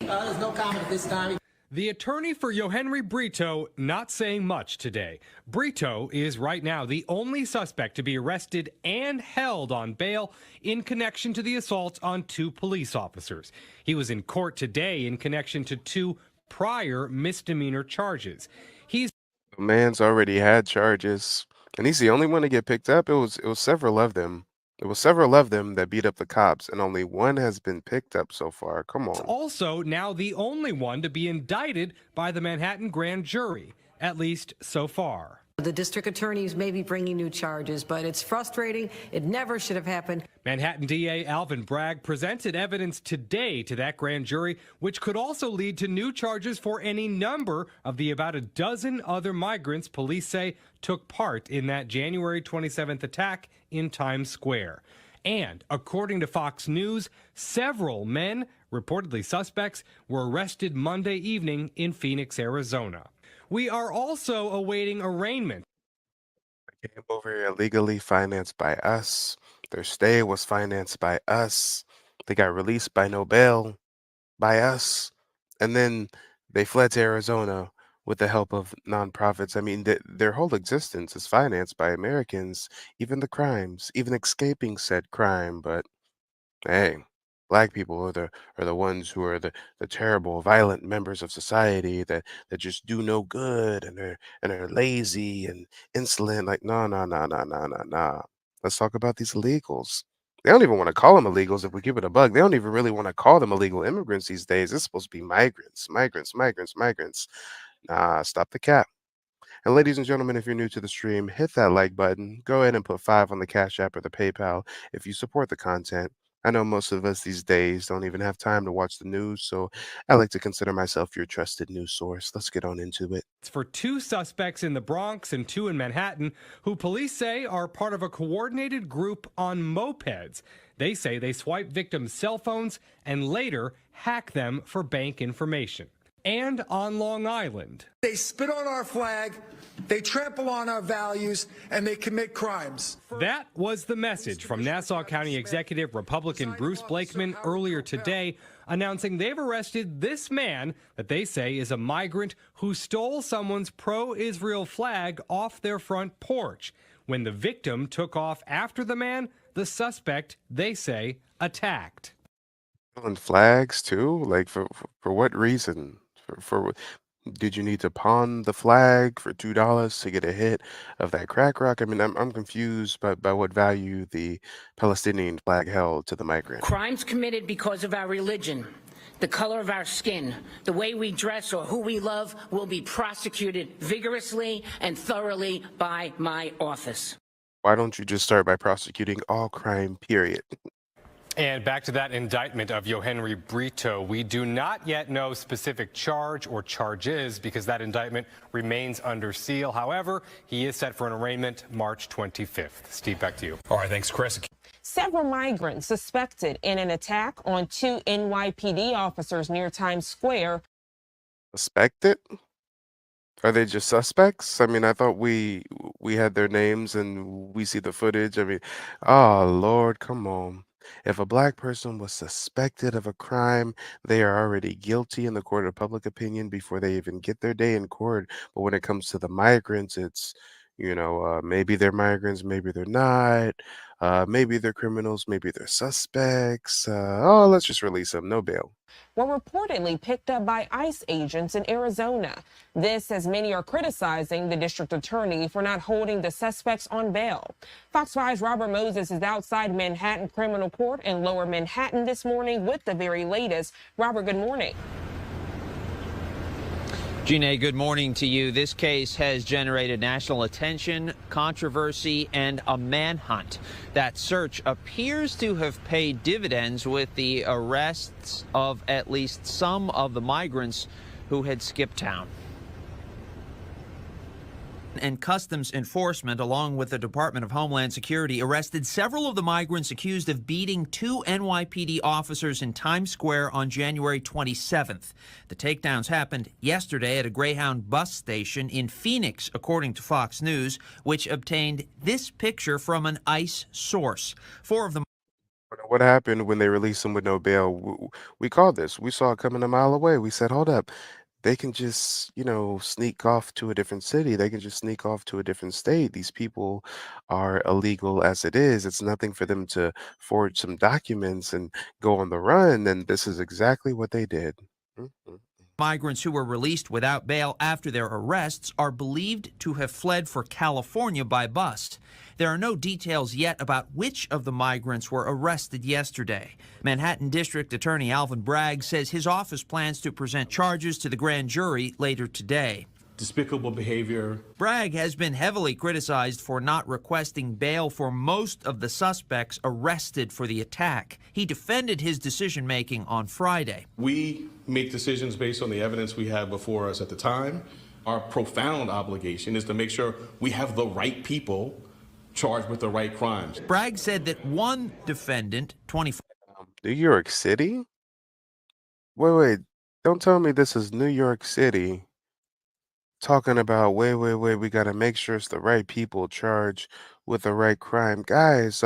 There's no comment at this time. The attorney for Yohenry Brito not saying much today. Brito is right now the only suspect to be arrested and held on bail in connection to the assault on 2 police officers. He was in court today in connection to 2 prior misdemeanor charges. The man's already had charges, and he's the only one to get picked up. It was several of them. It was several of them that beat up the cops, and only one has been picked up so far. Come on. Also now the only one to be indicted by the Manhattan grand jury, at least so far. The district attorneys may be bringing new charges, but it's frustrating. It never should have happened. Manhattan DA Alvin Bragg presented evidence today to that grand jury, which could also lead to new charges for any number of the about a dozen other migrants police say took part in that January 27th attack in Times Square. And according to Fox News, several men, reportedly suspects, were arrested Monday evening in Phoenix, Arizona. We are also awaiting arraignment. They came over here illegally, financed by us. Their stay was financed by us. They got released by no bail by us. And then they fled to Arizona with the help of nonprofits. I mean, their whole existence is financed by Americans, even the crimes, even escaping said crime. But hey, Black people are the ones who are the terrible, violent members of society that just do no good and are lazy and insolent. Like, nah. Let's talk about these illegals. They don't even want to call them illegals if we give it a bug. They don't even really want to call them illegal immigrants these days. It's supposed to be migrants. Nah, stop the cap. And ladies and gentlemen, if you're new to the stream, hit that like button. Go ahead and put 5 on the Cash App or the PayPal if you support the content. I know most of us these days don't even have time to watch the news, so I like to consider myself your trusted news source. Let's get on into it. It's for 2 suspects in the Bronx and 2 in Manhattan, who police say are part of a coordinated group on mopeds. They say they swipe victims' cell phones and later hack them for bank information. And on Long Island, they spit on our flag, they trample on our values, and they commit crimes. That was the message from Nassau County Executive Republican Bruce Blakeman earlier today, announcing they've arrested this man that they say is a migrant who stole someone's pro-Israel flag off their front porch. When the victim took off after the man, the suspect, they say, attacked. And flags too? Like for what reason? For did you need to pawn the flag for $2 to get a hit of that crack rock? I mean, I'm confused by what value the Palestinian flag held to the migrant. Crimes committed because of our religion, the color of our skin, the way we dress, or who we love will be prosecuted vigorously and thoroughly by my office. Why don't you just start by prosecuting all crime, period? And back to that indictment of Yohenry Brito. We do not yet know specific charge or charges because that indictment remains under seal. However, he is set for an arraignment March 25th. Steve, back to you. All right, thanks, Chris. Several migrants suspected in an attack on 2 NYPD officers near Times Square. Suspected? Are they just suspects? I mean, I thought we had their names and we see the footage. I mean, oh, Lord, come on. If a Black person was suspected of a crime, they are already guilty in the court of public opinion before they even get their day in court. But when it comes to the migrants, it's, maybe they're migrants, maybe they're not. Maybe they're criminals, maybe they're suspects. Let's just release them, no bail. Were reportedly picked up by ICE agents in Arizona. This as many are criticizing the district attorney for not holding the suspects on bail. Fox 5's Robert Moses is outside Manhattan Criminal Court in Lower Manhattan this morning with the very latest. Robert, good morning. Gina, good morning to you. This case has generated national attention, controversy, and a manhunt. That search appears to have paid dividends with the arrests of at least some of the migrants who had skipped town. and Customs Enforcement, along with the Department of Homeland Security, arrested several of the migrants accused of beating 2 NYPD officers in Times Square on January 27th. The takedowns happened yesterday at a Greyhound bus station in Phoenix, according to Fox News, which obtained this picture from an ICE source. 4 of them. What happened when they released him with no bail? We called this. We saw it coming a mile away. We said, hold up. They can just, sneak off to a different city. They can just sneak off to a different state. These people are illegal as it is. It's nothing for them to forge some documents and go on the run. And this is exactly what they did. Mhm. Migrants who were released without bail after their arrests are believed to have fled for California by bus. There are no details yet about which of the migrants were arrested yesterday. Manhattan District Attorney Alvin Bragg says his office plans to present charges to the grand jury later today. Despicable behavior. Bragg has been heavily criticized for not requesting bail for most of the suspects arrested for the attack. He defended his decision-making on Friday. We make decisions based on the evidence we have before us at the time. Our profound obligation is to make sure we have the right people charged with the right crimes. Bragg said that one defendant, 25. New York City? Wait. Don't tell me this is New York City. Talking about, wait, we got to make sure it's the right people charged with the right crime. Guys,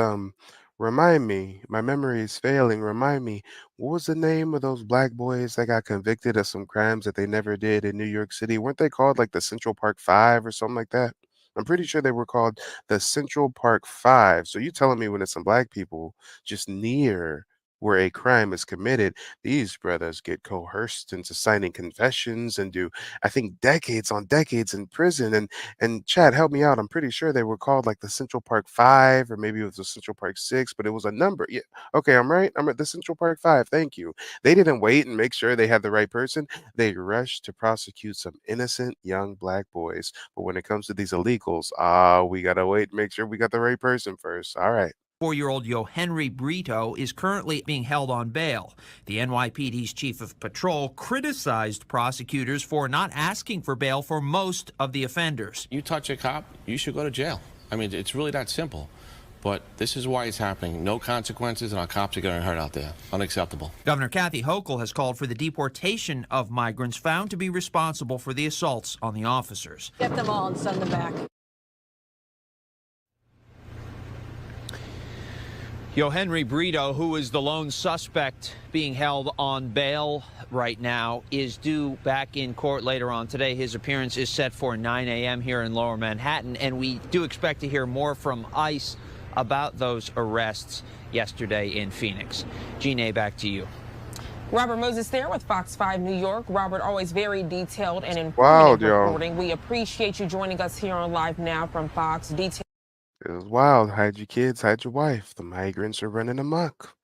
remind me, my memory is failing. Remind me, what was the name of those black boys that got convicted of some crimes that they never did in New York City? Weren't they called like the Central Park Five or something like that? I'm pretty sure they were called the Central Park Five. So you telling me when it's some black people just near where a crime is committed, these brothers get coerced into signing confessions and do, I think, decades on decades in prison. And Chad, help me out. I'm pretty sure they were called like the Central Park Five, or maybe it was the Central Park Six, but it was a number. Yeah. Okay, I'm right. I'm at the Central Park Five. Thank you. They didn't wait and make sure they had the right person. They rushed to prosecute some innocent young black boys. But when it comes to these illegals, we gotta wait and make sure we got the right person first. All right. 4-year-old Yohenry Brito is currently being held on bail. The NYPD's chief of patrol criticized prosecutors for not asking for bail for most of the offenders. You touch a cop, you should go to jail. I mean, it's really that simple. But this is why it's happening. No consequences, and our cops are getting hurt out there. Unacceptable. Governor Kathy Hochul has called for the deportation of migrants found to be responsible for the assaults on the officers. Get them all and send them back. Yohenry Brito, who is the lone suspect being held on bail right now, is due back in court later on today. His appearance is set for 9 a.m. here in Lower Manhattan, and we do expect to hear more from ICE about those arrests yesterday in Phoenix. Gina, back to you. Robert Moses there with Fox 5 New York. Robert, always very detailed and informative reporting. We appreciate you joining us here on Live Now from Fox. Detail. It was wild. Hide your kids, hide your wife. The migrants are running amok.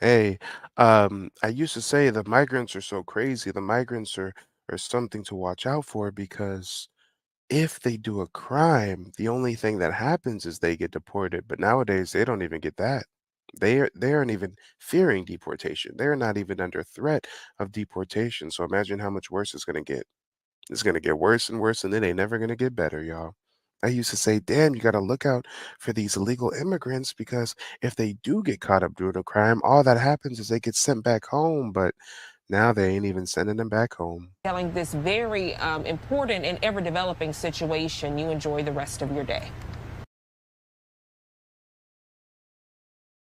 Hey, I used to say the migrants are so crazy. The migrants are something to watch out for, because if they do a crime, the only thing that happens is they get deported. But nowadays, they don't even get that. They aren't even fearing deportation. They're not even under threat of deportation. So imagine how much worse it's going to get. It's going to get worse and worse, and it ain't never going to get better, y'all. I used to say, damn, you got to look out for these illegal immigrants, because if they do get caught up doing a crime, all that happens is they get sent back home. But now they ain't even sending them back home. Telling this very important and ever-developing situation. You enjoy the rest of your day.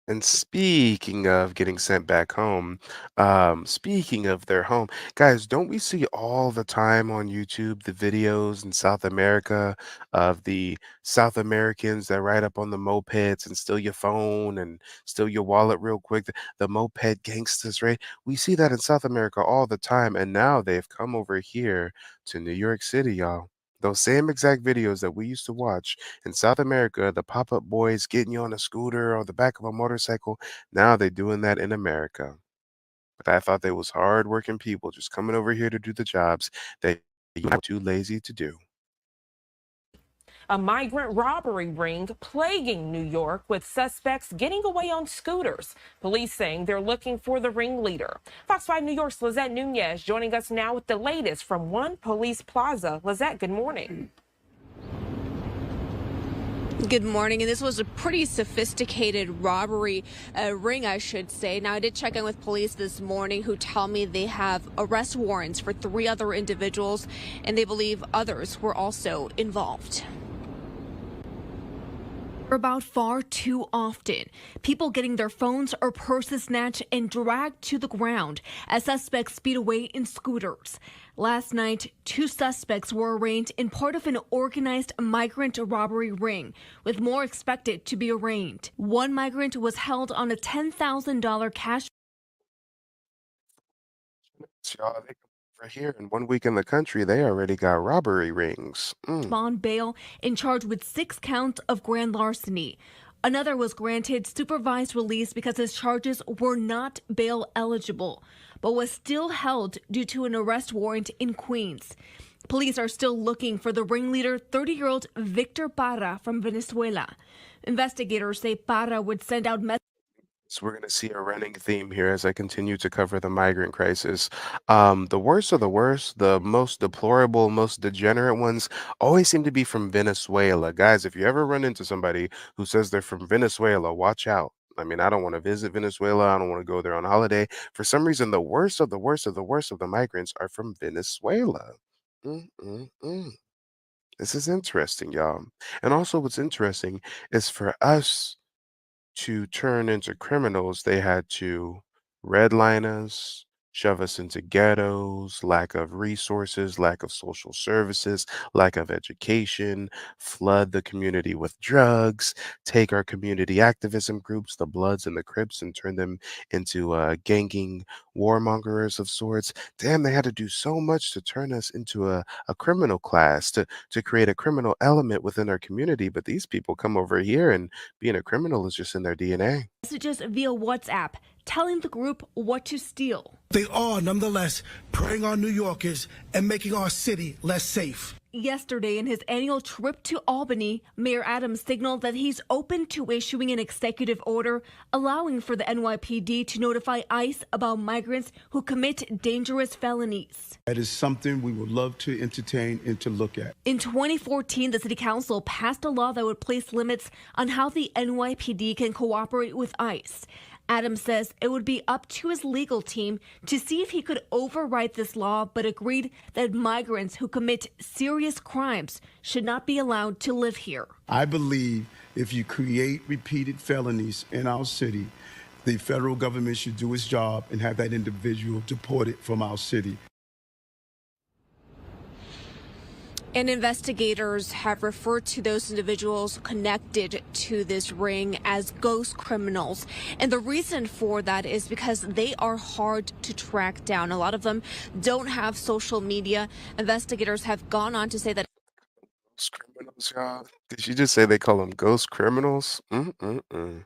And speaking of getting sent back home, speaking of their home, guys, don't we see all the time on YouTube the videos in South America of the South Americans that ride up on the mopeds and steal your phone and steal your wallet real quick? The moped gangsters, right? We see that in South America all the time, and now they've come over here to New York City, y'all. Those same exact videos that we used to watch in South America, the pop-up boys getting you on a scooter or the back of a motorcycle, now they're doing that in America. But I thought they was hard-working people just coming over here to do the jobs that you are too lazy to do. A migrant robbery ring plaguing New York, with suspects getting away on scooters. Police saying they're looking for the ringleader. Fox 5 New York's Lizette Nunez joining us now with the latest from One Police Plaza. Lizette, good morning. Good morning, and this was a pretty sophisticated robbery ring, I should say. Now, I did check in with police this morning who tell me they have arrest warrants for 3 other individuals, and they believe others were also involved. About far too often, people getting their phones or purses snatched and dragged to the ground as suspects speed away in scooters. Last night, 2 suspects were arraigned in part of an organized migrant robbery ring, with more expected to be arraigned. One migrant was held on a $10,000 cash Y'all, they come over here in 1 week in the country, they already got robbery rings. bond bail and charged with 6 counts of grand larceny. Another was granted supervised release because his charges were not bail eligible, but was still held due to an arrest warrant in Queens. Police are still looking for the ringleader, 30-year-old Victor Parra from Venezuela. Investigators say Parra would send out messages. So we're going to see a running theme here as I continue to cover the migrant crisis. The worst of the worst, the most deplorable, most degenerate ones always seem to be from Venezuela. Guys, if you ever run into somebody who says they're from Venezuela, watch out. I mean, I don't want to visit Venezuela. I don't want to go there on holiday. For some reason, the worst of the worst of the worst of the migrants are from Venezuela. Mm-mm-mm. This is interesting, y'all. And also, what's interesting is for us to turn into criminals, they had to redline us, shove us into ghettos, lack of resources, lack of social services, lack of education, flood the community with drugs, take our community activism groups, the Bloods and the Crips, and turn them into ganging warmongers of sorts. Damn, they had to do so much to turn us into a criminal class, to create a criminal element within our community. But these people come over here and being a criminal is just in their DNA. Messages via WhatsApp telling the group what to steal. They are nonetheless preying on New Yorkers and making our city less safe. Yesterday, in his annual trip to Albany, Mayor Adams signaled that he's open to issuing an executive order allowing for the NYPD to notify ICE about migrants who commit dangerous felonies. That is something we would love to entertain and to look at. In 2014, the city council passed a law that would place limits on how the NYPD can cooperate with ICE. Adams says it would be up to his legal team to see if he could override this law, but agreed that migrants who commit serious crimes should not be allowed to live here. I believe if you create repeated felonies in our city, the federal government should do its job and have that individual deported from our city. And investigators have referred to those individuals connected to this ring as ghost criminals. And the reason for that is because they are hard to track down. A lot of them don't have social media. Investigators have gone on to say that Ghost criminals, y'all. Did you just say they call them ghost criminals? Mm-mm-mm.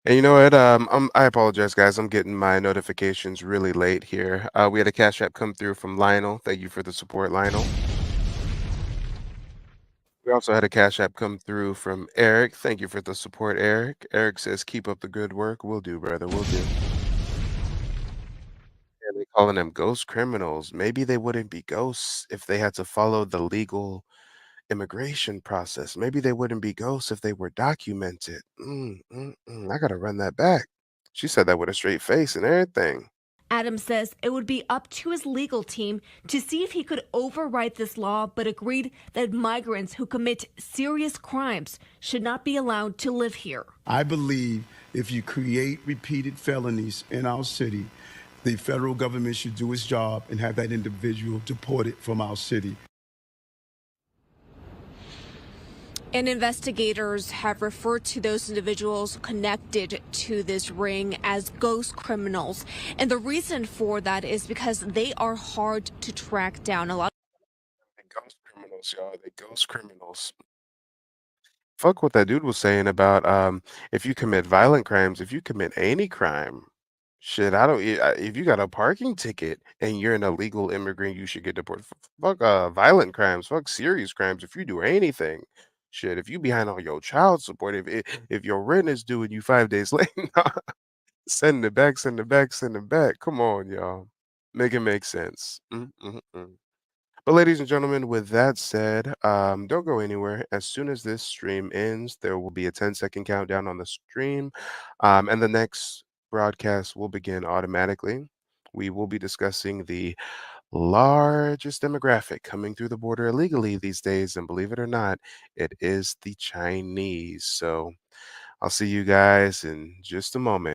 And you know what? I apologize, guys. I'm getting my notifications really late here. We had a Cash App come through from Lionel. Thank you for the support, Lionel. We also had a Cash App come through from Eric. Thank you for the support, Eric. Eric says, keep up the good work. Will do, brother. Will do. Yeah, they calling them ghost criminals. Maybe they wouldn't be ghosts if they had to follow the legal immigration process. Maybe they wouldn't be ghosts if they were documented. I gotta run that back. She said that with a straight face and everything. Adams says it would be up to his legal team to see if he could override this law, but agreed that migrants who commit serious crimes should not be allowed to live here. I believe if you create repeated felonies in our city, the federal government should do its job and have that individual deported from our city. And investigators have referred to those individuals connected to this ring as ghost criminals. And the reason for that is because they are hard to track down. A lot They ghost criminals, y'all. They ghost criminals. Fuck what that dude was saying about if you commit violent crimes, if you commit any crime, shit, I don't. If you got a parking ticket and you're an illegal immigrant, you should get deported. Fuck violent crimes. Fuck serious crimes. If you do anything, shit, if you behind on your child support, if your rent is due and you 5 days late, send it back, send it back, send it back. Come on, y'all, make it make sense. But ladies and gentlemen, with that said, don't go anywhere. As soon as this stream ends, there will be a 10-second countdown on the stream, and the next broadcast will begin automatically. We will be discussing the largest demographic coming through the border illegally these days, and believe it or not, it is the Chinese. So I'll see you guys in just a moment.